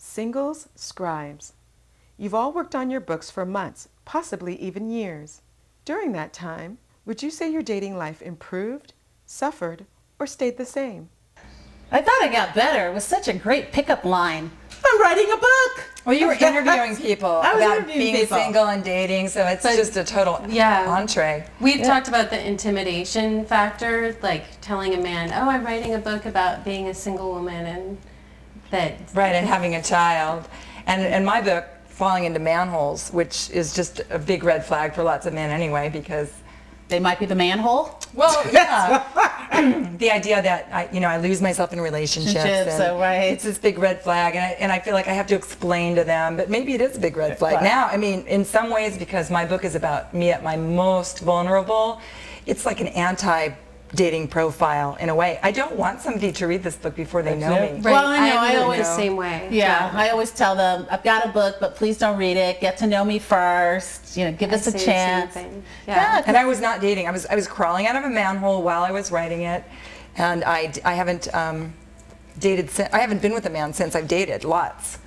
Singles, scribes. You've all worked on your books for months, possibly even years. During that time, would you say your dating life improved, suffered, or stayed the same? I thought it got better. It was such a great pickup line. I'm writing a book. Well, you were interviewing people about being people. single and dating, so it's just a total entree. We've talked about the intimidation factor, like telling a man, oh, I'm writing a book about being a single woman, and that... Right, and having a child. And my book, Falling into Manholes, which is just a big red flag for lots of men anyway, because... They might be the manhole? Well, yeah. The idea that I lose myself in relationships. So right. It's this big red flag, and I feel like I have to explain to them, but maybe it is a big red flag. Now, I mean, in some ways, because my book is about me at my most vulnerable, it's like an anti-dating profile in a way. I don't want somebody to read this book before they know me. Right. Well, I know, I always the same way. Yeah, I always tell them, I've got a book, but please don't read it. Get to know me first. Give us a chance. Yeah. And I was not dating. I was crawling out of a manhole while I was writing it, and I haven't dated since. I haven't been with a man since I've dated lots.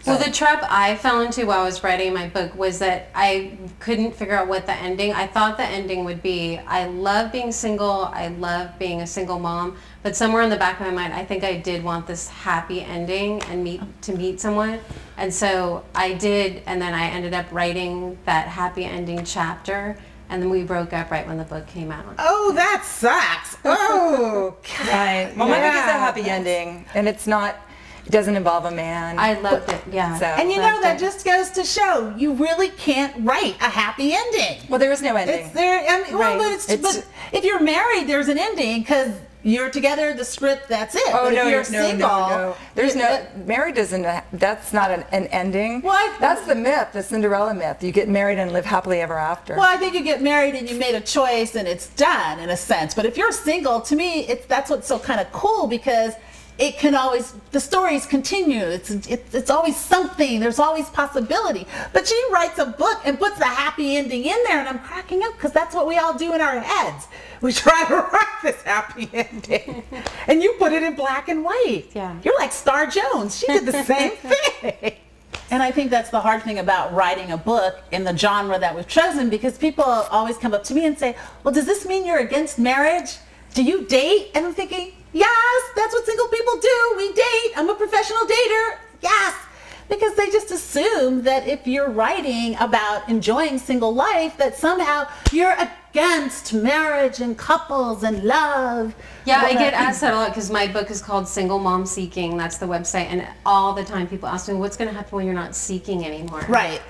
Well, the trap I fell into while I was writing my book was that I couldn't figure out what the ending. I thought the ending would be, I love being single, I love being a single mom, but somewhere in the back of my mind, I think I did want this happy ending and meet someone. And so I did, and then I ended up writing that happy ending chapter, and then we broke up right when the book came out. Oh, that sucks. Oh, right. Well, my book is a happy ending, and it's not. It doesn't involve a man. I loved it, yeah. So, and that just goes to show you really can't write a happy ending. Well, there is no ending. But if you're married, there's an ending because you're together. The script, that's it. Oh, but no, if you're no, single, no. There's married doesn't. That's not an ending. Well, that's the myth, the Cinderella myth. You get married and live happily ever after. Well, I think you get married and you made a choice and it's done in a sense. But if you're single, to me, that's what's so kind of cool because it can always, the stories continue. It's always something. There's always possibility. But she writes a book and puts a happy ending in there, and I'm cracking up because that's what we all do in our heads. We try to write this happy ending, and you put it in black and white. Yeah, you're like Star Jones. She did the same thing. And I think that's the hard thing about writing a book in the genre that we've chosen, because people always come up to me and say, "Well, does this mean you're against marriage? Do you date?" And I'm thinking, yes, that's what single people do. We date. I'm a professional dater. Yes. Because they just assume that if you're writing about enjoying single life, that somehow you're against marriage and couples and love. Yeah, I get asked that a lot because my book is called Single Mom Seeking. That's the website. And all the time people ask me, what's going to happen when you're not seeking anymore? Right.